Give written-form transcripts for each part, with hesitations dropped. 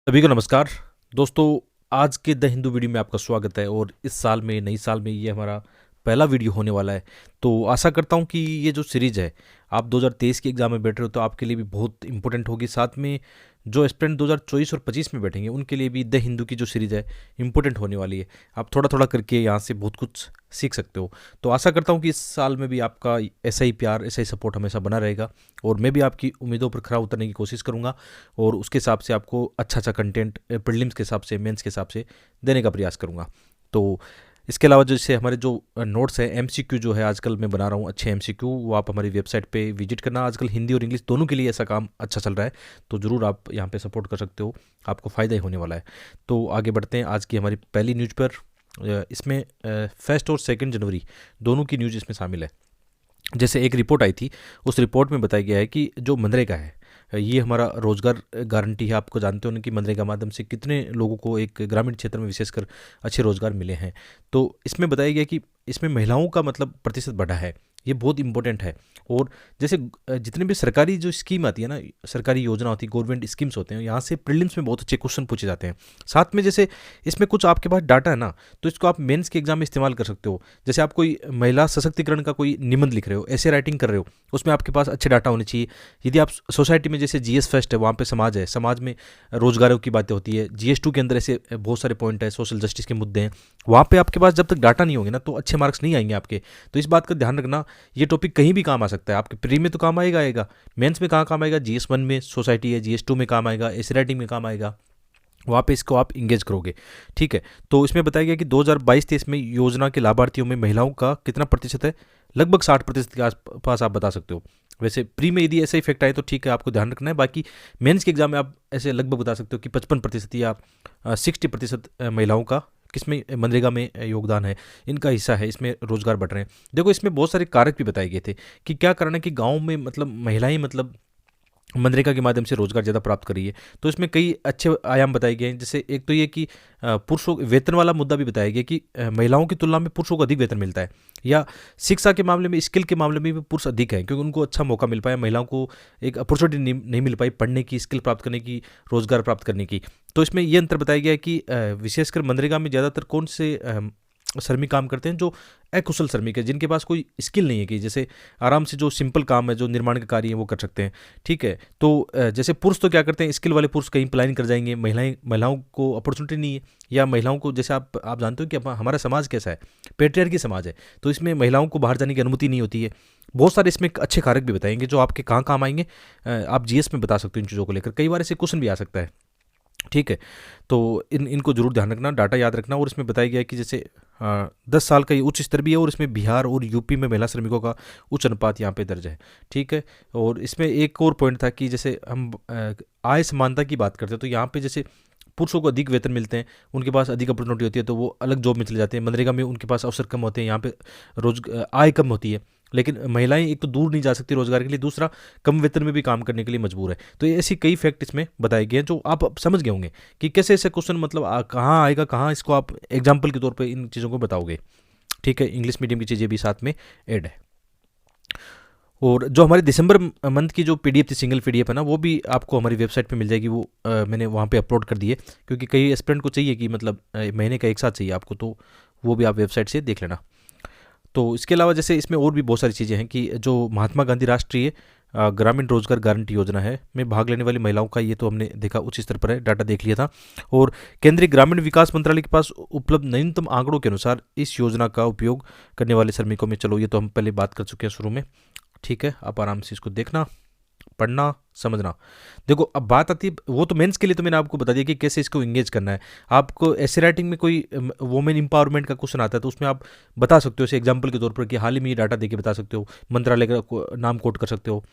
सभी को नमस्कार। दोस्तों, आज के द हिंदू वीडियो में आपका स्वागत है और इस साल में नई साल में ये हमारा पहला वीडियो होने वाला है। तो आशा करता हूँ कि ये जो सीरीज़ है, आप 2023 के एग्ज़ाम में बैठ रहे हो तो आपके लिए भी बहुत इंपॉर्टेंट होगी। साथ में जो एस्पिरेंट 2024 और 25 में बैठेंगे उनके लिए भी द हिंदू की जो सीरीज़ है इंपॉर्टेंट होने वाली है। आप थोड़ा थोड़ा करके यहाँ से बहुत कुछ सीख सकते हो। तो आशा करता हूँ कि इस साल में भी आपका ऐसा ही प्यार, ऐसा ही सपोर्ट हमेशा बना रहेगा और मैं भी आपकी उम्मीदों पर खरा उतरने की कोशिश करूँगा और उसके हिसाब से आपको अच्छा अच्छा कंटेंट प्रीलिम्स के हिसाब से, मेंस के हिसाब से देने का प्रयास करूँगा। तो इसके अलावा जैसे हमारे जो नोट्स है, एमसीक्यू जो है आजकल मैं बना रहा हूँ अच्छे एमसीक्यू, वो आप हमारी वेबसाइट पे विजिट करना। आजकल हिंदी और इंग्लिश दोनों के लिए ऐसा काम अच्छा चल रहा है, तो ज़रूर आप यहाँ पे सपोर्ट कर सकते हो, आपको फ़ायदा ही होने वाला है। तो आगे बढ़ते हैं आज की हमारी पहली न्यूज़ पर। इसमें फर्स्ट और सेकेंड जनवरी दोनों की न्यूज़ इसमें शामिल है। जैसे एक रिपोर्ट आई थी, उस रिपोर्ट में बताया गया है कि जो मनरेगा है, ये हमारा रोजगार गारंटी है। आपको जानते हो ना कि मनरेगा के माध्यम से कितने लोगों को एक ग्रामीण क्षेत्र में विशेषकर अच्छे रोजगार मिले हैं। तो इसमें बताया गया कि इसमें महिलाओं का मतलब प्रतिशत बढ़ा है, ये बहुत इंपॉर्टेंट है। और जैसे जितने भी सरकारी जो स्कीम आती है ना, सरकारी योजना होती है, गवर्नमेंट स्कीम्स होते हैं, यहाँ से प्रीलिम्स में बहुत अच्छे क्वेश्चन पूछे जाते हैं। साथ में जैसे इसमें कुछ आपके पास डाटा है ना, तो इसको आप मेंस के एग्जाम में इस्तेमाल कर सकते हो। जैसे आप कोई महिला सशक्तिकरण का कोई निबंध लिख रहे हो, ऐसे राइटिंग कर रहे हो, उसमें आपके पास अच्छे डाटा होने चाहिए। यदि आप सोसाइटी में, जैसे जीएस फेस्ट है, वहाँ पे समाज है, समाज में रोजगारों की बातें होती है, जीएस 2 के अंदर ऐसे बहुत सारे पॉइंट है, सोशल जस्टिस के मुद्दे हैं, वहाँ पे आपके पास जब तक डाटा नहीं होंगे ना तो अच्छे मार्क्स नहीं आएंगे आपके। तो इस बात का ध्यान रखना, ये टॉपिक कहीं भी काम आ सकता है। आपके प्री में तो काम आएगा, मेंस में कहाँ काम आएगा, जीएस 1 में सोसाइटी है, जीएस 2 में काम आएगा, एसे राइटिंग में काम आएगा, वहाँ पे इसको आप इंगेज करोगे। ठीक है। तो इसमें बताया गया कि 2022-23 में योजना के लाभार्थियों में महिलाओं का कितना प्रतिशत है, लगभग 60% के आसपास आप बता सकते हो। वैसे प्री में यदि ऐसा इफेक्ट आए तो ठीक है, आपको ध्यान रखना है। बाकी मेंस के एग्जाम में आप ऐसे लगभग बता सकते हो कि 55% या 60% महिलाओं का किसमें, मनरेगा में योगदान है, इनका हिस्सा है, इसमें रोजगार बढ़ रहे हैं। देखो, इसमें बहुत सारे कारक भी बताए गए थे कि क्या कारण है कि गाँव में मतलब महिलाएं मतलब मनरेगा के माध्यम से रोजगार ज़्यादा प्राप्त कर रही है। तो इसमें कई अच्छे आयाम बताए गए हैं। जैसे एक तो ये कि पुरुषों वेतन वाला मुद्दा भी बताया गया कि महिलाओं की तुलना में पुरुषों को अधिक वेतन मिलता है, या शिक्षा के मामले में, स्किल के मामले में भी पुरुष अधिक है, क्योंकि उनको अच्छा मौका मिल पाया, महिलाओं को एक अपॉर्चुनिटी नहीं मिल पाई पढ़ने की, स्किल प्राप्त करने की, रोजगार प्राप्त करने की। तो इसमें ये अंतर बताया गया है कि विशेषकर मनरेगा में ज़्यादातर कौन से श्रमिक काम करते हैं, जो अकुशल श्रमिक है, जिनके पास कोई स्किल नहीं है, कि जैसे आराम से जो सिंपल काम है, जो निर्माण का कार्य है, वो कर सकते हैं। ठीक है। तो जैसे पुरुष तो क्या करते हैं, स्किल वाले पुरुष कहीं पलायन कर जाएंगे, महिलाओं को अपॉर्चुनिटी नहीं है, या महिलाओं को, जैसे आप जानते हो कि हमारा समाज कैसा है, पेट्रियार्की समाज है, तो इसमें महिलाओं को बाहर जाने की अनुमति नहीं होती है। बहुत सारे इसमें अच्छे कारक भी बताएंगे जो आपके कहाँ काम आएंगे। आप जीएस में बता सकते हो इन चीज़ों को लेकर, कई बार ऐसे क्वेश्चन भी आ सकता है। ठीक है। तो इनको जरूर ध्यान रखना, डाटा याद रखना। और इसमें बताया गया है कि जैसे 10 साल का ये उच्च स्तर भी है, और इसमें बिहार और यूपी में महिला श्रमिकों का उच्च अनुपात यहाँ पे दर्ज है। ठीक है। और इसमें एक और पॉइंट था कि जैसे हम आय समानता की बात करते हैं, तो यहाँ पे जैसे पुरुषों को अधिक वेतन मिलते हैं, उनके पास अधिक अपॉर्चुनिटी होती है, तो वो अलग जॉब में चले जाते हैं। मनरेगा में उनके पास अवसर कम होते हैं, यहाँ पे रोज आय कम होती है। लेकिन महिलाएं एक तो दूर नहीं जा सकती रोजगार के लिए, दूसरा कम वेतन में भी काम करने के लिए मजबूर है। तो ये ऐसी कई फैक्ट इसमें बताए गए हैं जो आप अब समझ गए होंगे कि कैसे ऐसे क्वेश्चन मतलब कहाँ आएगा, कहाँ इसको आप एग्जाम्पल के तौर पर इन चीज़ों को बताओगे। ठीक है। इंग्लिश मीडियम की चीज़ें भी साथ में ऐड है। और जो हमारे दिसंबर मंथ की जो पीडीएफ थी, सिंगल पीडीएफ है ना, वो भी आपको हमारी वेबसाइट पे मिल जाएगी। वो मैंने वहाँ पे अपलोड कर दी है, क्योंकि कई एस्पिरेंट को चाहिए कि मतलब महीने का एक साथ चाहिए आपको, तो वो भी आप वेबसाइट से देख लेना। तो इसके अलावा जैसे इसमें और भी बहुत सारी चीज़ें हैं कि जो महात्मा गांधी राष्ट्रीय ग्रामीण रोजगार गारंटी योजना है में भाग लेने वाली महिलाओं का, ये तो हमने देखा उच्च स्तर पर है, डाटा देख लिया था। और केंद्रीय ग्रामीण विकास मंत्रालय के पास उपलब्ध नवीनतम आंकड़ों के अनुसार इस योजना का उपयोग करने वाले श्रमिकों में, चलो ये तो हम पहले बात कर चुके हैं शुरू में। ठीक है। आप आराम से इसको देखना, पढ़ना, समझना। देखो, अब बात आती है, वो तो मेंस के लिए तो मैंने आपको बता दिया कि कैसे इसको एंगेज करना है। आपको ऐसे राइटिंग में कोई वुमेन इंपावरमेंट का क्वेश्चन आता है, तो उसमें आप बता सकते हो, ऐसे एग्जांपल के तौर पर, कि हाल ही में ये डाटा देके बता सकते हो, मंत्रालय का नाम कोट कर सकते हो,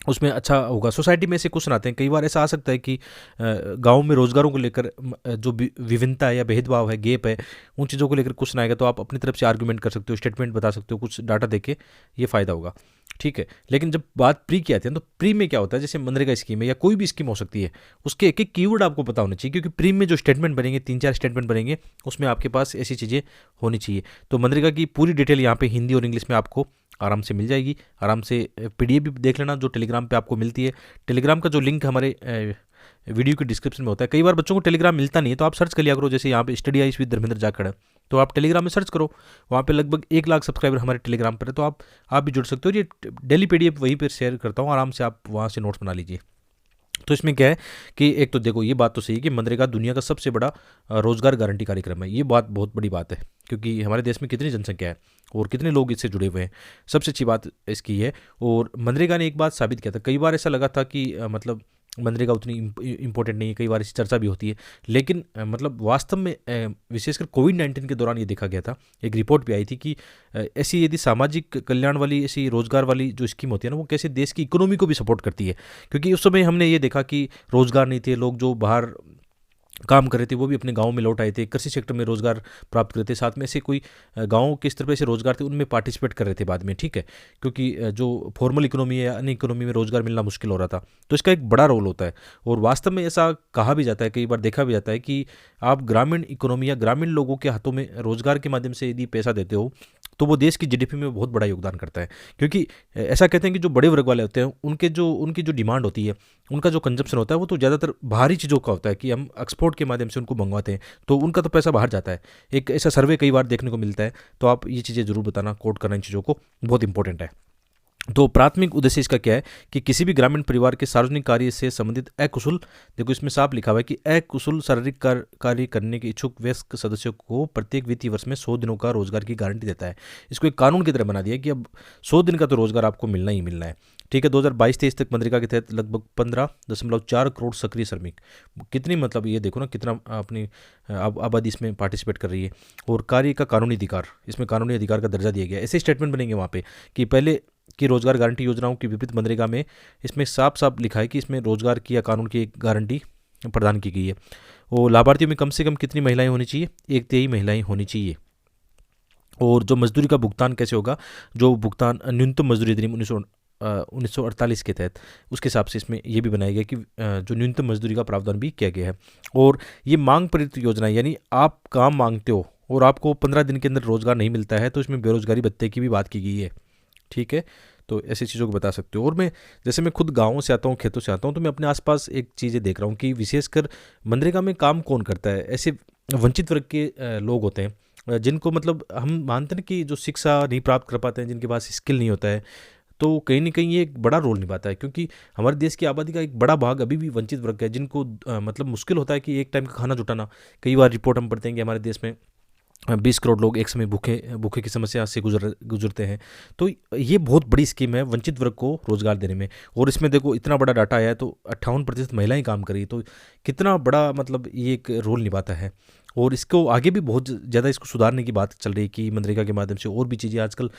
उसमें अच्छा होगा। सोसाइटी में ऐसे क्वेश्चन आते हैं, कई बार ऐसा आ सकता है कि गांव में रोजगारों को लेकर जो विभिन्नता है या भेदभाव है, गेप है, उन चीज़ों को लेकर क्वेश्चन आएगा, तो आप अपनी तरफ से आर्गूमेंट कर सकते हो, स्टेटमेंट बता सकते हो, कुछ डाटा देके, ये फ़ायदा होगा। ठीक है। लेकिन जब बात प्री की आती है, तो प्री में क्या होता है, जैसे मनरेगा स्कीम है या कोई भी स्कीम हो सकती है, उसके एक एक कीवर्ड आपको पता होना चाहिए, क्योंकि प्री में जो स्टेटमेंट बनेंगे, 3-4 स्टेटमेंट बनेंगे, उसमें आपके पास ऐसी चीज़ें होनी चाहिए। तो मनरेगा की पूरी डिटेल यहाँ पे हिंदी और इंग्लिश में आपको आराम से मिल जाएगी। आराम से पीडीएफ भी देख लेना, जो टेलीग्राम पे आपको मिलती है। टेलीग्राम का जो लिंक हमारे वीडियो के डिस्क्रिप्शन में होता है। कई बार बच्चों को टेलीग्राम मिलता नहीं है, तो आप सर्च कर लिया करो, जैसे यहाँ पे study ice with Dharmendra Jakhar है, तो आप टेलीग्राम में सर्च करो, वहाँ पे लगभग 1 लाख सब्सक्राइबर हमारे टेलीग्राम पर है, तो आप भी जुड़ सकते हो। ये डेली PDF वहीं पर शेयर करता हूँ, आराम से आप वहाँ से नोट्स बना लीजिए। तो इसमें क्या है कि एक तो देखो, ये बात तो सही है कि मनरेगा दुनिया का सबसे बड़ा रोजगार गारंटी कार्यक्रम है। ये बात बहुत बड़ी बात है, क्योंकि हमारे देश में कितनी जनसंख्या है और कितने लोग इससे जुड़े हुए हैं, सबसे अच्छी बात इसकी है। और मनरेगा ने एक बात साबित किया था, कई बार ऐसा लगा था कि मतलब मनरेगा उतनी इम्पोर्टेंट नहीं है, कई बार इसकी चर्चा भी होती है, लेकिन मतलब वास्तव में विशेषकर कोविड-19 के दौरान ये देखा गया था, एक रिपोर्ट भी आई थी कि ऐसी यदि सामाजिक कल्याण वाली, ऐसी रोजगार वाली जो स्कीम होती है ना, वो कैसे देश की इकोनॉमी को भी सपोर्ट करती है। क्योंकि उस समय हमने ये देखा कि रोजगार नहीं थे, लोग जो बाहर काम कर रहे थे वो भी अपने गांव में लौट आए थे, कृषि सेक्टर में रोजगार प्राप्त कर रहे थे, साथ में ऐसे कोई गांवों के स्तर पर ऐसे रोजगार थे उनमें पार्टिसिपेट कर रहे थे बाद में, ठीक है, क्योंकि जो फॉर्मल इकोनॉमी है या अन्य इकोनॉमी में रोजगार मिलना मुश्किल हो रहा था, तो इसका एक बड़ा रोल होता है। और वास्तव में ऐसा कहा भी जाता है, कई बार देखा भी जाता है कि आप ग्रामीण इकोनॉमी या ग्रामीण लोगों के हाथों में रोजगार के माध्यम से यदि पैसा देते हो, तो वो देश की GDP में बहुत बड़ा योगदान करता है। क्योंकि ऐसा कहते हैं कि जो बड़े वर्ग वाले होते हैं उनकी जो डिमांड होती है, उनका जो कंजप्शन होता है, वो तो ज़्यादातर बाहरी चीज़ों का होता है कि हम एक्सपोर्ट के माध्यम से उनको मंगवाते हैं, तो उनका तो पैसा बाहर जाता है। एक ऐसा सर्वे कई बार देखने को मिलता है, तो आप ये चीज़ें ज़रूर बताना, कोट करना इन चीज़ों को, बहुत इंपॉर्टेंट है। तो प्राथमिक उद्देश्य इसका क्या है कि किसी भी ग्रामीण परिवार के सार्वजनिक कार्य से संबंधित अकुशल, देखो इसमें साफ लिखा हुआ है कि अकुशल शारीरिक कार्य करने के इच्छुक वयस्क सदस्यों को प्रत्येक वित्तीय वर्ष में 100 दिनों का रोजगार की गारंटी देता है। इसको एक कानून की तरह बना दिया कि अब 100 दिन का तो रोजगार आपको मिलना ही मिलना है, ठीक है। 2022-23 तक मनरेगा के तहत लगभग 15.4 करोड़ सक्रिय श्रमिक, कितनी मतलब ये देखो ना कितना अपनी आबादी इसमें पार्टिसिपेट कर रही है। और कार्य का कानूनी अधिकार, इसमें कानूनी अधिकार का दर्जा दिया गया है। ऐसे स्टेटमेंट बनेंगे वहाँ पे कि पहले की रोजगार गारंटी योजनाओं की विपरीत मनरेगा में इसमें साफ साफ लिखा है कि इसमें रोजगार की या कानून की एक गारंटी प्रदान की गई है। और लाभार्थियों में कम से कम कितनी महिलाएं होनी चाहिए? 1/3 महिलाएं होनी चाहिए। और जो मजदूरी का भुगतान कैसे होगा? जो भुगतान न्यूनतम मजदूरी अधिनियम 1948 के तहत, उसके हिसाब से इसमें यह भी बनाया गया कि जो न्यूनतम मजदूरी का प्रावधान भी किया गया है। और ये मांग प्रेरित योजना, यानी आप काम मांगते हो और आपको 15 दिन के अंदर रोजगार नहीं मिलता है, तो इसमें बेरोजगारी भत्ते की भी बात की गई है, ठीक है। तो ऐसी चीज़ों को बता सकते हो। और मैं खुद गाँव से आता हूँ, खेतों से आता हूँ, तो मैं अपने आसपास एक चीज़ें देख रहा हूँ कि विशेषकर मनरेगा में काम कौन करता है? ऐसे वंचित वर्ग के लोग होते हैं, जिनको मतलब हम मानते हैं कि जो शिक्षा नहीं प्राप्त कर पाते हैं, जिनके पास स्किल नहीं होता है, तो कहीं ना कहीं ये एक बड़ा रोल निभाता है। क्योंकि हमारे देश की आबादी का एक बड़ा भाग अभी भी वंचित वर्ग है, जिनको मतलब मुश्किल होता है कि एक टाइम का खाना जुटाना। कई बार रिपोर्ट हम पढ़ते हैं कि हमारे देश में 20 करोड़ लोग एक समय भूखे की समस्या से गुजरते हैं। तो ये बहुत बड़ी स्कीम है वंचित वर्ग को रोजगार देने में। और इसमें देखो इतना बड़ा डाटा आया है, तो 58% महिलाएं काम कर रही, तो कितना बड़ा मतलब ये एक रोल निभाता है। और इसको आगे भी बहुत ज़्यादा इसको सुधारने की बात चल रही है कि मनरेगा के माध्यम से और भी चीज़ें आजकल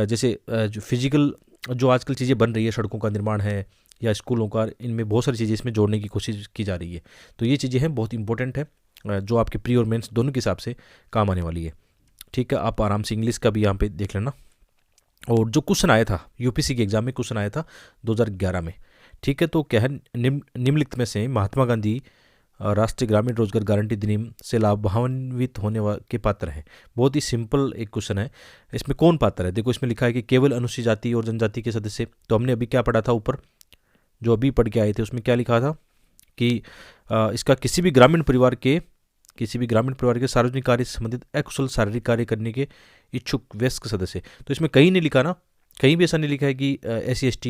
जैसे जो फिजिकल जो आजकल चीज़ें बन रही है, सड़कों का निर्माण है या स्कूलों का, इनमें बहुत सारी चीज़ें इसमें जोड़ने की कोशिश की जा रही है। तो ये चीज़ें हैं, बहुत इंपॉर्टेंट है, जो आपके प्री और मेंस दोनों के हिसाब से काम आने वाली है, ठीक है। आप आराम से इंग्लिश का भी यहाँ पे देख लेना। और जो क्वेश्चन आया था UPSC के एग्जाम में, क्वेश्चन आया था 2011 में, ठीक है। तो क्या है, निम्नलिखित में से महात्मा गांधी राष्ट्रीय ग्रामीण रोजगार गारंटी अधिनियम से लाभान्वित होने के पात्र हैं? बहुत ही सिंपल एक क्वेश्चन है। इसमें कौन पात्र है? देखो इसमें लिखा है कि केवल अनुसूचित जाति और जनजाति के सदस्य। तो हमने अभी क्या पढ़ा था ऊपर, जो अभी पढ़ के आए थे, उसमें क्या लिखा था कि इसका किसी भी ग्रामीण परिवार के सार्वजनिक कार्य से संबंधित अकुशल शारीरिक कार्य करने के इच्छुक वयस्क सदस्य। तो इसमें कहीं नहीं लिखा ना, कहीं भी ऐसा नहीं लिखा है कि SC/ST,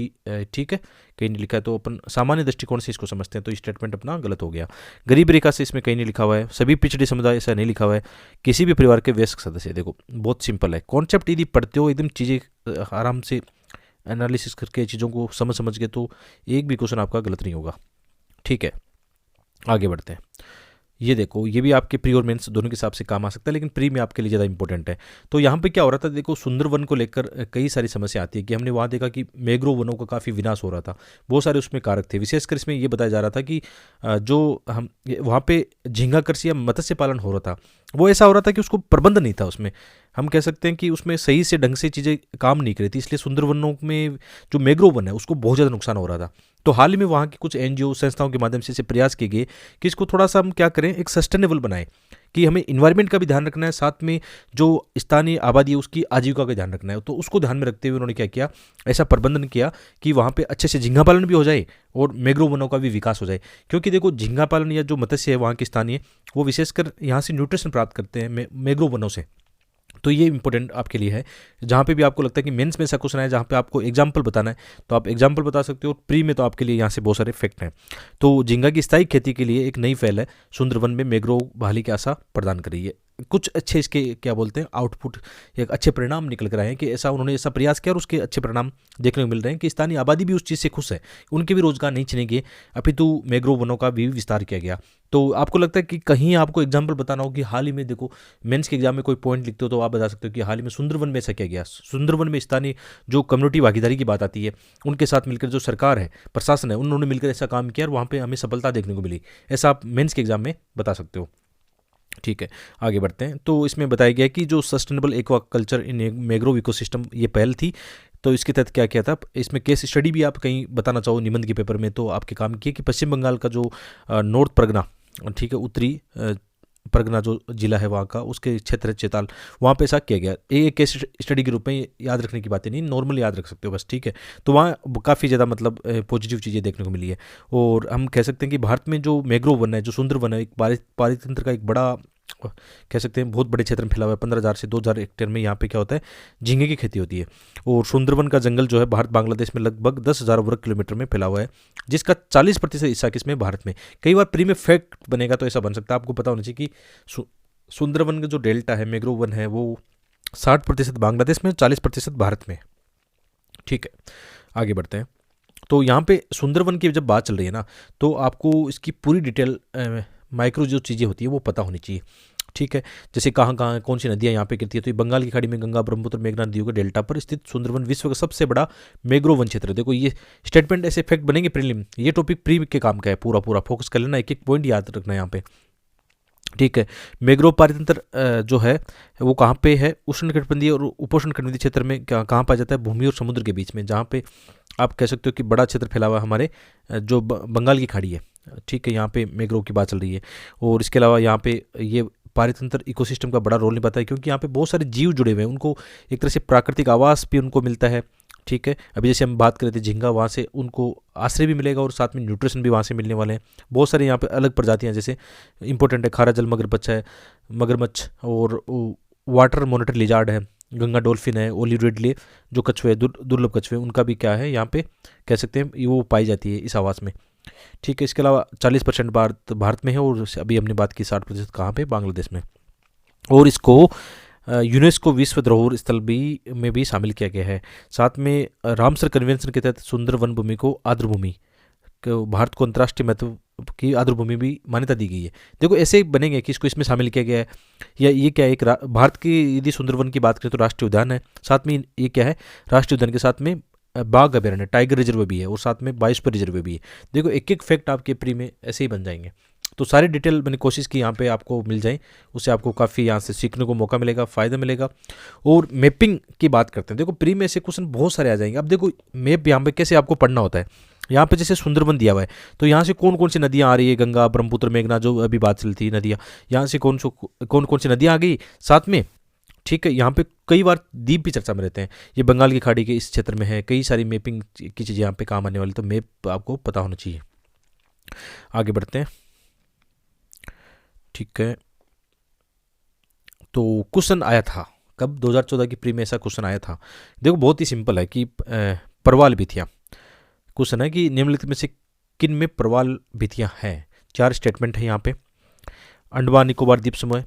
ठीक है, कहीं नहीं लिखा है। तो अपन सामान्य दृष्टिकोण से इसको समझते हैं, तो स्टेटमेंट अपना गलत हो गया। गरीब रेखा से इसमें कहीं नहीं लिखा हुआ है। सभी पिछड़े समुदाय, ऐसा नहीं लिखा हुआ है। किसी भी परिवार के वयस्क सदस्य, देखो बहुत सिंपल है कॉन्सेप्ट। यदि पढ़ते हो एकदम चीज़ें आराम से एनालिसिस करके चीज़ों को समझ के, तो एक भी क्वेश्चन आपका गलत नहीं होगा, ठीक है। आगे बढ़ते हैं। ये देखो, ये भी आपके प्री और मेंस दोनों के हिसाब से काम आ सकता है, लेकिन प्री में आपके लिए ज़्यादा इंपॉर्टेंट है। तो यहाँ पे क्या हो रहा था, देखो सुंदरवन को लेकर कई सारी समस्या आती है कि हमने वहाँ देखा कि मैंग्रोव वनों का काफ़ी विनाश हो रहा था, बहुत सारे उसमें कारक थे। विशेषकर इसमें ये बताया जा रहा था कि जो हम वहाँ पे झींगा कृषि या मत्स्य पालन हो रहा था, वो ऐसा हो रहा था कि उसको प्रबंध नहीं था। उसमें हम कह सकते हैं कि उसमें सही से ढंग से चीज़ें काम नहीं करी थी, इसलिए सुंदरवनों में जो मैंग्रोव वन है उसको बहुत ज़्यादा नुकसान हो रहा था। तो हाल ही में वहाँ की कुछ NGO संस्थाओं के माध्यम से प्रयास किए गए कि इसको थोड़ा सा हम क्या करें, एक सस्टेनेबल बनाएं, कि हमें इन्वायरमेंट का भी ध्यान रखना है, साथ में जो स्थानीय आबादी है उसकी आजीविका का ध्यान रखना है। तो उसको ध्यान में रखते हुए उन्होंने क्या किया, ऐसा प्रबंधन किया कि वहाँ पे अच्छे से झींगा पालन भी हो जाए और मैंग्रोव वनों का भी विकास हो जाए। क्योंकि देखो झींगा पालन या जो मत्स्य है वहाँ के स्थानीय, वो विशेषकर यहाँ से न्यूट्रिशन प्राप्त करते हैं मैंग्रोव वनों से। तो ये इंपॉर्टेंट आपके लिए है। जहाँ पे भी आपको लगता है कि मेंस में ऐसा क्वेश्चन है जहाँ पे आपको एग्जाम्पल बताना है, तो आप एग्जाम्पल बता सकते हो। प्री में तो आपके लिए यहाँ से बहुत सारे फैक्ट हैं। तो झींगा की स्थायी खेती के लिए एक नई पहल है, सुंदरवन में मैंग्रोव बहाली की आशा प्रदान कर रही है। कुछ अच्छे इसके क्या बोलते हैं आउटपुट, एक अच्छे परिणाम निकल कर आए हैं कि ऐसा उन्होंने ऐसा प्रयास किया और उसके अच्छे परिणाम देखने को मिल रहे हैं कि स्थानीय आबादी भी उस चीज़ से खुश है, उनके भी रोजगार नहीं छिनेंगे, अपितु मैंग्रोव वनों का भी विस्तार किया गया। तो आपको लगता है कि कहीं आपको एग्जाम्पल बताना हो कि हाल ही में, देखो मेंस के एग्जाम में कोई पॉइंट लिखते हो तो आप बता सकते हो कि हाल ही में सुंदरवन में ऐसा किया गया। सुंदरवन में स्थानीय जो कम्युनिटी भागीदारी की बात आती है, उनके साथ मिलकर जो सरकार है, प्रशासन है, उन्होंने मिलकर ऐसा काम किया और वहाँ पे हमें सफलता देखने को मिली। ऐसा आप मेंस के एग्जाम में बता सकते हो। ठीक है, आगे बढ़ते हैं। तो इसमें बताया गया कि जो sustainable aqua culture in mangrove ecosystem, ये पहल थी। तो इसके तहत क्या किया था, इसमें केस स्टडी भी आप कहीं बताना चाहो निबंध के पेपर में, तो आपके काम किए कि पश्चिम बंगाल का जो नॉर्थ परगना, ठीक है, उत्तरी परगना जो जिला है वहाँ का, उसके क्षेत्र चेताल, वहाँ पे ऐसा किया गया। एक केस स्टडी के रूप में याद रखने की बातें नहीं, नॉर्मल याद रख सकते हो बस, ठीक है। तो वहाँ काफ़ी ज़्यादा मतलब पॉजिटिव चीज़ें देखने को मिली है। और हम कह सकते हैं कि भारत में जो मैंग्रोव वन है, जो सुंदर वन है, एक पारितंत्र का एक बड़ा, कह सकते हैं बहुत बड़े क्षेत्र में फैला हुआ है। 15,000 से 2,000 हेक्टेयर में यहाँ पे क्या होता है, झींगे की खेती होती है। और सुंदरवन का जंगल जो है भारत बांग्लादेश में लगभग 10,000 वर्ग किलोमीटर में फैला हुआ है, जिसका 40% हिस्सा किसमें, भारत में। कई बार प्री में फैक्ट बनेगा तो ऐसा बन सकता है, आपको पता होना चाहिए कि सुंदरवन का जो डेल्टा है, मैंग्रोव वन है, वो 60% बांग्लादेश में, 40% भारत में। ठीक है, आगे बढ़ते हैं। तो यहाँ पे सुंदरवन की जब बात चल रही है ना, तो आपको इसकी पूरी डिटेल माइक्रो जो चीज़ें होती है वो पता होनी चाहिए। ठीक है, जैसे कहाँ कहाँ कौन सी नदियाँ यहाँ पे गिरती है। तो ये बंगाल की खाड़ी में गंगा, ब्रह्मपुत्र, मेघना नदियों के डेल्टा पर स्थित सुंदरवन विश्व का सबसे बड़ा मैंग्रोव वन क्षेत्र है। देखो ये स्टेटमेंट ऐसे फैक्ट बनेंगे प्रीलिम, ये टॉपिक प्री के काम का है, पूरा पूरा फोकस कर लेना, एक एक पॉइंट याद रखना है यहाँ पे। ठीक है, मैंग्रोव पारितंत्र जो है वो कहाँ पे है, उष्णकटिबंधीय और उपोष्णकटिबंधीय क्षेत्र में कहाँ पाया जाता है, भूमि और समुद्र के बीच में, जहाँ पे आप कह सकते हो कि बड़ा क्षेत्र फैला हुआ है हमारे जो बंगाल की खाड़ी है। ठीक है, यहाँ पे मैंग्रोव की बात चल रही है। और इसके अलावा यहाँ पे ये पारितंत्र इकोसिस्टम का बड़ा रोल निभाता है, क्योंकि यहाँ पे बहुत सारे जीव जुड़े हुए हैं, उनको एक तरह से प्राकृतिक आवास भी उनको मिलता है। ठीक है, अभी जैसे हम बात कर रहे थे झींगा, वहाँ से उनको आश्रय भी मिलेगा और साथ में न्यूट्रिशन भी वहाँ से मिलने वाले हैं। बहुत सारे यहाँ पे अलग प्रजातियाँ, जैसे इंपॉर्टेंट है खारा जल मगरमच्छ और वाटर मॉनिटर लिजार्ड है, गंगा डॉल्फिन है, ओलिवरिडले जो कछुए, दुर्लभ कछुए, उनका भी क्या है यहाँ पे कह सकते हैं वो पाई जाती है इस आवास में। ठीक है, इसके अलावा 40% भारत में है, और अभी हमने बात की 60% कहाँ पे, बांग्लादेश में। और इसको यूनेस्को विश्व धरोहर स्थल भी में भी शामिल किया गया है। साथ में रामसर कन्वेंशन के तहत सुंदर वन भूमि को आर्द्र भूमि, भारत को अंतर्राष्ट्रीय महत्व की आर्द्र भूमि भी मान्यता दी गई है। देखो ऐसे बनेंगे कि इसको इसमें शामिल किया गया है, या ये क्या है, एक भारत की यदि सुंदरवन की बात करें तो राष्ट्रीय उद्यान है, साथ में ये क्या है, राष्ट्रीय उद्यान के साथ में बाघ अभयारण्य, टाइगर रिजर्व भी है, और साथ में बायोस्फीयर रिजर्व भी है। देखो एक एक फैक्ट आपके प्री में ऐसे ही बन जाएंगे। तो सारी डिटेल मैंने कोशिश की यहाँ पे आपको मिल जाए, उससे आपको काफ़ी यहाँ से सीखने को मौका मिलेगा, फ़ायदा मिलेगा। और मैपिंग की बात करते हैं, देखो प्री में ऐसे क्वेश्चन बहुत सारे आ जाएंगे। अब देखो मैप यहाँ पे कैसे आपको पढ़ना होता है, यहाँ पे जैसे सुंदरवन दिया हुआ है, तो यहाँ से कौन कौन सी नदियाँ आ रही है, गंगा, ब्रह्मपुत्र, मेघना, जो अभी बात चली थी नदियाँ, यहाँ से कौन कौन सी नदियाँ आ गई साथ में। ठीक है, यहाँ पे कई बार द्वीप भी चर्चा में रहते हैं, ये बंगाल की खाड़ी के इस क्षेत्र में है, कई सारी मैपिंग की चीज़ें यहाँ पे काम आने वाली, तो मैप आपको पता होना चाहिए। आगे बढ़ते हैं। ठीक है, तो क्वेश्चन आया था कब, 2014 की प्री में ऐसा क्वेश्चन आया था। देखो बहुत ही सिंपल है कि प्रवाल भितियाँ, क्वेश्चन है कि निम्नलिखित में से किन में प्रवाल भितियाँ हैं। 4 स्टेटमेंट है यहाँ पे, अंडमान निकोबार द्वीप समूह,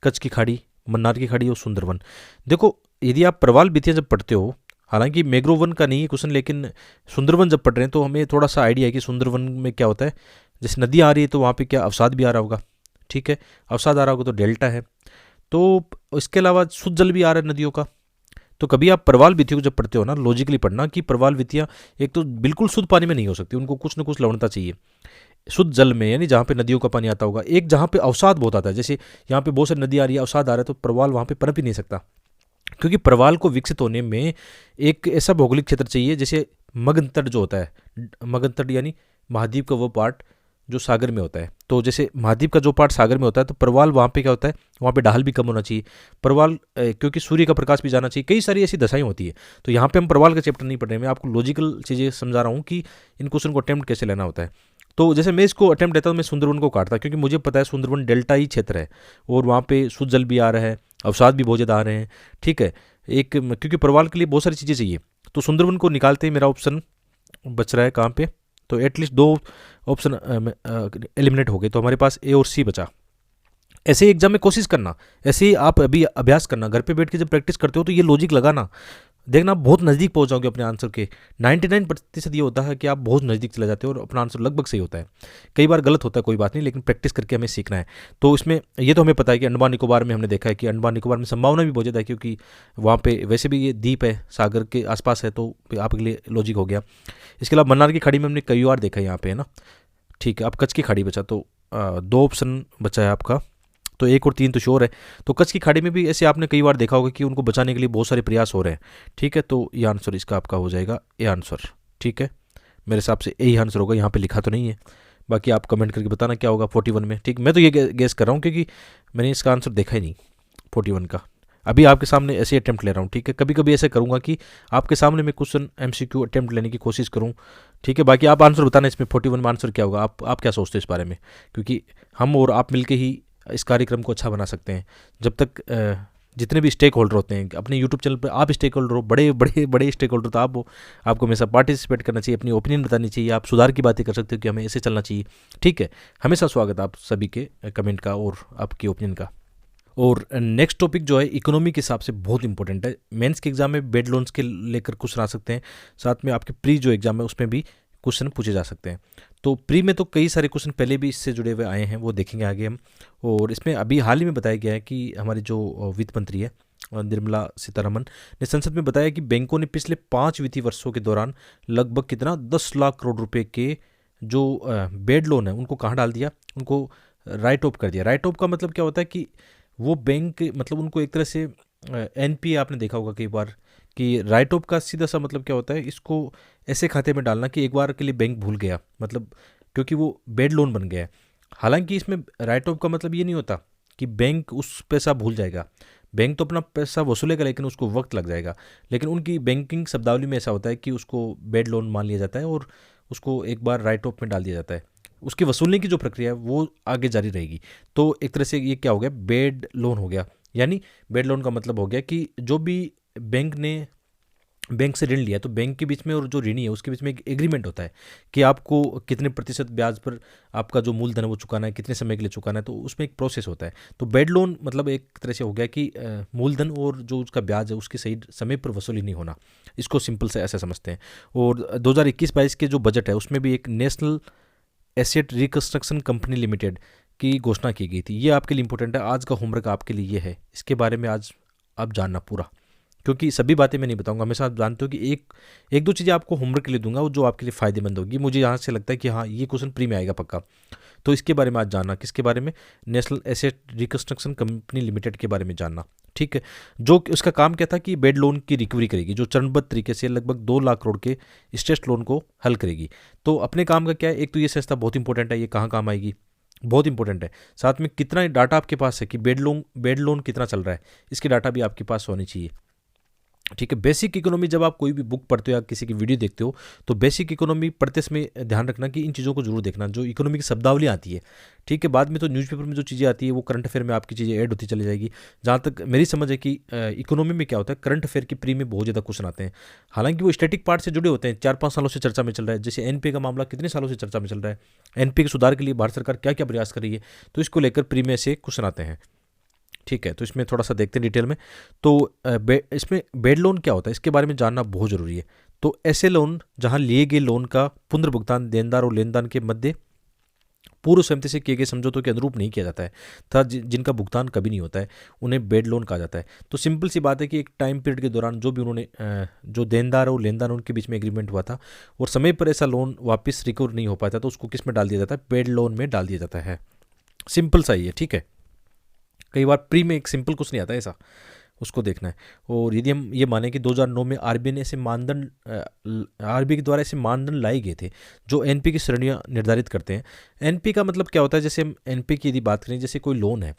कच्छ की खाड़ी, मन्नार की खाड़ी और सुंदरवन। देखो यदि आप प्रवाल भितियाँ जब पढ़ते हो, हालांकि मैंग्रोव वन का नहीं है क्वेश्चन, लेकिन सुंदरवन जब पढ़ रहे हैं तो हमें थोड़ा सा आइडिया है कि सुंदरवन में क्या होता है। जैसे नदी आ रही है तो वहाँ पे क्या अवसाद भी आ रहा होगा, ठीक है, अवसाद आ रहा होगा तो डेल्टा है, तो इसके अलावा शुद्ध जल भी आ रहा है नदियों का। तो कभी आप प्रवाल भित्तियों को जब पढ़ते हो ना, लॉजिकली पढ़ना कि प्रवाल भित्तियाँ एक तो बिल्कुल शुद्ध पानी में नहीं हो सकती, उनको कुछ ना कुछ लवणता चाहिए शुद्ध जल में, यानी जहाँ पे नदियों का पानी आता होगा। एक जहाँ पे अवसाद बहुत आता है, जैसे यहाँ पे बहुत सारी नदी आ रही है, अवसाद आ रहा है, तो प्रवाल वहाँ पे पनप ही नहीं सकता, क्योंकि प्रवाल को विकसित होने में एक ऐसा भौगोलिक क्षेत्र चाहिए, जैसे मगध तट जो होता है, मगध तट यानी महाद्वीप का वो पार्ट जो सागर में होता है। तो जैसे महाद्वीप का जो पार्ट सागर में होता है, तो प्रवाल वहाँ पे क्या होता है, वहाँ पे ढाल भी कम होना चाहिए। प्रवाल क्योंकि सूर्य का प्रकाश भी जाना चाहिए, कई सारी ऐसी दशाएं होती है। तो यहाँ पे हम प्रवाल का चैप्टर नहीं पढ़ रहे हैं, मैं आपको लॉजिकल चीज़ें समझा रहा हूँ कि इन क्वेश्चन को अटेम्प्ट कैसे लेना होता है। तो जैसे मैं इसको अटेम्प्ट लेता हूँ, मैं सुंदरवन को काटता, क्योंकि मुझे पता है सुंदरवन डेल्टा ही क्षेत्र है और वहाँ पे शुद्ध जल भी आ रहा है, अवसाद भी बहुत ज़्यादा आ रहे हैं। ठीक है, क्योंकि प्रवाल के लिए बहुत सारी चीज़ें चाहिए। तो सुंदरवन को निकालते ही मेरा ऑप्शन बच रहा है कहाँ पे, तो एटलीस्ट दो ऑप्शन एलिमिनेट हो गए, तो हमारे पास ए और सी बचा। ऐसे ही एग्जाम में कोशिश करना, ऐसे ही आप अभी अभ्यास करना, घर पे बैठ के जब प्रैक्टिस करते हो तो ये लॉजिक लगाना, देखना बहुत नज़दीक पहुंच जाओगे अपने आंसर के। 99% ये होता है कि आप बहुत नज़दीक चले जाते हो और अपना आंसर लगभग सही होता है। कई बार गलत होता है, कोई बात नहीं, लेकिन प्रैक्टिस करके हमें सीखना है। तो इसमें ये तो हमें पता है कि अंडमान निकोबार में हमने देखा है कि अंडमान निकोबार में संभावना भी बहुत ज़्यादा है, क्योंकि वहाँ पे वैसे भी ये द्वीप है, सागर के आसपास है, तो आपके लिए लॉजिक हो गया। इसके अलावा मन्नार की खाड़ी में हमने कई बार देखा है यहाँ पे, है ना। ठीक है, अब कच्छ की खाड़ी बचा, तो दो ऑप्शन बचा है आपका, तो 1 और 3 तो श्योर है। तो कच्छ की खाड़ी में भी ऐसे आपने कई बार देखा होगा कि उनको बचाने के लिए बहुत सारे प्रयास हो रहे हैं। ठीक है, तो ये आंसर इसका आपका हो जाएगा ए आंसर। ठीक है, मेरे हिसाब से यही आंसर होगा, यहाँ पे लिखा तो नहीं है, बाकी आप कमेंट करके बताना क्या होगा 41 में। ठीक, मैं तो ये गेस कर रहा हूँ क्योंकि मैंने इसका आंसर देखा ही नहीं 41 का। अभी आपके सामने ऐसे अटैम्प्ट ले रहा हूँ। ठीक है, कभी कभी ऐसे करूँगा कि आपके सामने मैं क्वेश्चन MCQ अटैम्प्ट लेने की कोशिश करूँ। ठीक है, बाकी आप आंसर बताना इसमें 41 में आंसर क्या होगा, आप क्या सोचते हो इस बारे में, क्योंकि हम और आप मिलके ही इस कार्यक्रम को अच्छा बना सकते हैं। जब तक जितने भी स्टेक होल्डर होते हैं अपने यूट्यूब चैनल पर, आप स्टेक होल्डर हो, बड़े बड़े बड़े स्टेक होल्डर तो आप हो, आपको हमेशा पार्टिसिपेट करना चाहिए, अपनी ओपिनियन बतानी चाहिए, आप सुधार की बातें कर सकते हो कि हमें ऐसे चलना चाहिए। ठीक है, हमेशा स्वागत आप सभी के कमेंट का और आपकी ओपिनियन का। और नेक्स्ट टॉपिक जो है इकोनॉमी के हिसाब से बहुत इंपॉर्टेंट है। मेंस के एग्जाम में बेड लोन्स के लेकर क्वेश्चन आ सकते हैं, साथ में आपके प्री जो एग्जाम है उसमें भी क्वेश्चन पूछे जा सकते हैं। तो प्री में तो कई सारे क्वेश्चन पहले भी इससे जुड़े हुए आए हैं, वो देखेंगे आगे हम। और इसमें अभी हाल ही में बताया गया है कि हमारी जो वित्त मंत्री है निर्मला सीतारमन ने संसद में बताया कि बैंकों ने पिछले 5 वित्तीय वर्षों के दौरान लगभग कितना 10 लाख करोड़ रुपए के जो बेड लोन है उनको कहाँ डाल दिया, उनको राइट ऑफ कर दिया। राइट ऑफ का मतलब क्या होता है कि वो बैंक मतलब उनको एक तरह से NPA आपने देखा होगा कई बार कि राइट ऑफ का सीधा सा मतलब क्या होता है, इसको ऐसे खाते में डालना कि एक बार के लिए बैंक भूल गया, मतलब क्योंकि वो बेड लोन बन गया है। हालांकि इसमें राइट ऑफ का मतलब ये नहीं होता कि बैंक उस पैसा भूल जाएगा, बैंक तो अपना पैसा वसूलेगा लेकिन उसको वक्त लग जाएगा। लेकिन उनकी बैंकिंग शब्दावली में ऐसा होता है कि उसको बेड लोन मान लिया जाता है और उसको एक बार राइट ऑफ में डाल दिया जाता है, उसकी वसूलने की जो प्रक्रिया है वो आगे जारी रहेगी। तो एक तरह से ये क्या हो गया, बेड लोन हो गया। यानी बेड लोन का मतलब हो गया कि जो भी बैंक ने बैंक से ऋण लिया, तो बैंक के बीच में और जो ऋणी है उसके बीच में एक एग्रीमेंट होता है कि आपको कितने प्रतिशत ब्याज पर आपका जो मूलधन है वो चुकाना है, कितने समय के लिए चुकाना है, तो उसमें एक प्रोसेस होता है। तो बेड लोन मतलब एक तरह से हो गया कि मूलधन और जो उसका ब्याज है उसके सही समय पर वसूली नहीं होना, इसको सिंपल से ऐसा समझते हैं। और 2021-22 के जो बजट है उसमें भी एक national asset reconstruction company limited की घोषणा की गई थी। ये आपके लिए इंपॉर्टेंट है, आज का होमवर्क आपके लिए ये है, इसके बारे में आज आप जानना पूरा, क्योंकि सभी बातें मैं नहीं बताऊंगा। हमेशा आप जानते हो कि एक दो चीज़ें आपको होमवर्क के लिए दूंगा वो जो आपके लिए फ़ायदेमंद होगी। मुझे यहाँ से लगता है कि हाँ ये क्वेश्चन प्री में आएगा पक्का, तो इसके बारे में आज जानना। किसके बारे में, national asset reconstruction company limited के बारे में जानना। ठीक है, जो उसका काम क्या था कि बेड लोन की रिकवरी करेगी, जो चरणबद्ध तरीके से लगभग 2 लाख करोड़ के स्ट्रेस लोन को हल करेगी। तो अपने काम का क्या है, एक तो ये संस्था बहुत इंपॉर्टेंट है, ये कहाँ काम आएगी, बहुत इंपॉर्टेंट है। साथ में कितना डाटा आपके पास है कि बेड लोन कितना चल रहा है, इसकी डाटा भी आपके पास होनी चाहिए। ठीक है, बेसिक इकोनॉमी जब आप कोई भी बुक पढ़ते हो या किसी की वीडियो देखते हो तो बेसिक इकोनॉमी पढ़ते समय ध्यान रखना कि इन चीज़ों को जरूर देखना, जो इकोनॉमी की शब्दावली आती है। ठीक है, बाद में तो न्यूज़पेपर में जो चीज़ें आती है वो करंट अफेयर में आपकी चीज़ें ऐड होती चली जाएगी। जहाँ तक मेरी समझ है कि इकोनॉमी में क्या होता है, करंट अफेयर की प्री में बहुत ज़्यादा क्वेश्चन आते हैं। हालांकि वो स्टैटिक पार्ट से जुड़े होते हैं, 4-5 सालों से चर्चा में चल रहा है। जैसे NPA का मामला कितने सालों से चर्चा में चल रहा है, NPA के सुधार के लिए भारत सरकार क्या क्या प्रयास कर रही है, तो इसको लेकर प्री में से क्वेश्चन आते हैं। ठीक है, तो इसमें थोड़ा सा देखते हैं डिटेल में। तो इसमें बेड लोन क्या होता है इसके बारे में जानना बहुत ज़रूरी है। तो ऐसे लोन जहां लिए गए लोन का पुनर्भुगतान देनदार और लेनदार के मध्य पूर्व सहमति से किए गए समझौतों के अनुरूप नहीं किया जाता है तथा जिनका भुगतान कभी नहीं होता है, उन्हें बेड लोन कहा जाता है। तो सिंपल सी बात है कि एक टाइम पीरियड के दौरान जो भी उन्होंने जो देनदार और लेनदार उनके बीच में एग्रीमेंट हुआ था और समय पर ऐसा लोन वापस रिकवर नहीं हो पाता, तो उसको किस में डाल दिया जाता है, बेड लोन में डाल दिया जाता है। सिंपल सा ही है। ठीक है, कई बार प्री में एक सिंपल कुछ नहीं आता ऐसा, उसको देखना है। और यदि हम ये माने कि 2009 में आरबीआई ने ऐसे मानदंड आरबीआई के द्वारा ऐसे मानदंड लाए गए थे जो एनपी की श्रेणियाँ निर्धारित करते हैं। एनपी का मतलब क्या होता है, जैसे हम एनपी की यदि बात करें, जैसे कोई लोन है,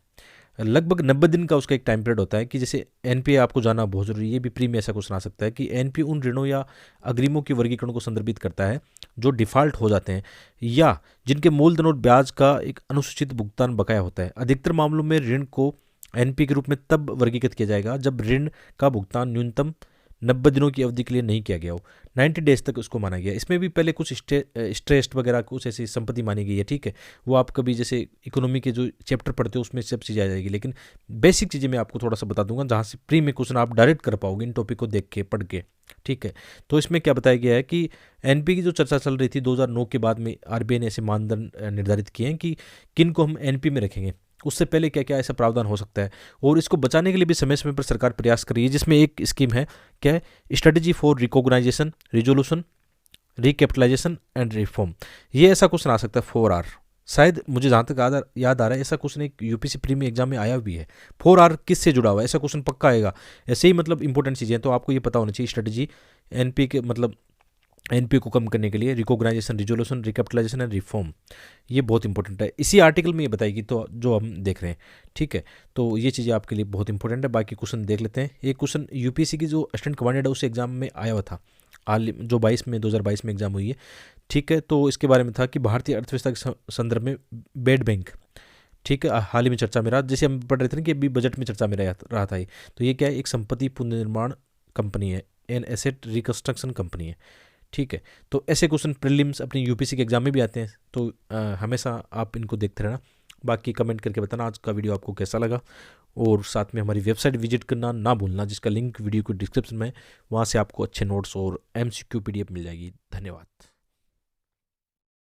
लगभग 90 दिन का उसका एक टाइम पीरियड होता है कि जैसे एनपीए आपको जाना बहुत जरूरी है। ये भी प्री में ऐसा कुछ सुना सकता है कि एनपीए उन ऋणों या अग्रिमों के वर्गीकरण को संदर्भित करता है जो डिफ़ॉल्ट हो जाते हैं या जिनके मूलधन और ब्याज का एक अनुसूचित भुगतान बकाया होता है। अधिकतर मामलों में ऋण को एनपी के रूप में तब वर्गीकृत किया जाएगा जब ऋण का भुगतान न्यूनतम 90 दिनों की अवधि के लिए नहीं किया गया हो। 90 डेज तक उसको माना गया। इसमें भी पहले कुछ स्ट्रेस्ड वगैरह कुछ ऐसी संपत्ति मानी गई है, ठीक है। वो आप कभी जैसे इकोनॉमी के जो चैप्टर पढ़ते हो उसमें सब चीज़ें आ जाएगी, लेकिन बेसिक चीज़ें मैं आपको थोड़ा सा बता दूंगा जहाँ से प्री में क्वेश्चन आप डायरेक्ट कर पाओगे इन टॉपिक को देख के पढ़ के, ठीक है। तो इसमें क्या बताया गया है कि एनपी की जो चर्चा चल रही थी 2009 के बाद में आरबीआई ने ऐसे मानदंड निर्धारित किए हैं कि किन को हम एनपी में रखेंगे, उससे पहले क्या क्या ऐसा प्रावधान हो सकता है। और इसको बचाने के लिए भी समय समय पर सरकार प्रयास कर रही है, जिसमें एक स्कीम है, क्या है, strategy for recognisation, resolution, recapitalisation and reform. ये ऐसा क्वेश्चन आ सकता है 4R। शायद मुझे जहाँ तक याद आ रहा है ऐसा क्वेश्चन एक यूपीसी प्री में एग्जाम में आया भी है। 4R किससे जुड़ा हुआ है, ऐसा क्वेश्चन पक्का आएगा। ऐसे ही मतलब इंपॉर्टेंट चीज़ें हैं, तो आपको ये पता होना चाहिए। स्ट्रेटेजी एनपी के मतलब एनपी को कम करने के लिए recognisation, resolution, recapitalisation and reform, ये बहुत इंपॉर्टेंट है। इसी आर्टिकल में ये बताएगी तो जो हम देख रहे हैं, ठीक है। तो ये चीज़ें आपके लिए बहुत इंपॉर्टेंट है। बाकी क्वेश्चन देख लेते हैं। एक क्वेश्चन यूपीसी की जो असिस्टेंट कमांडेंट है उस एग्जाम में आया हुआ था हाल जो 2022 में एग्जाम हुई है, ठीक है। तो इसके बारे में था कि भारतीय अर्थव्यवस्था के संदर्भ में बेड बैंक, ठीक है, हाल ही में चर्चा में रहा। जैसे हम पढ़ रहे थे ना कि अभी बजट में चर्चा में रहा था ये। तो ये क्या है, एक संपत्ति पुनर्निर्माण कंपनी है, एन एसेट रिकंस्ट्रक्शन कंपनी है, ठीक है। तो ऐसे क्वेश्चन प्रीलिम्स अपनी यूपीसी के एग्जाम में भी आते हैं, तो हमेशा आप इनको देखते रहना। बाकी कमेंट करके बताना आज का वीडियो आपको कैसा लगा, और साथ में हमारी वेबसाइट विजिट करना ना भूलना, जिसका लिंक वीडियो को डिस्क्रिप्शन में है। वहाँ से आपको अच्छे नोट्स और एमसीक्यू पीडीएफ मिल जाएगी। धन्यवाद।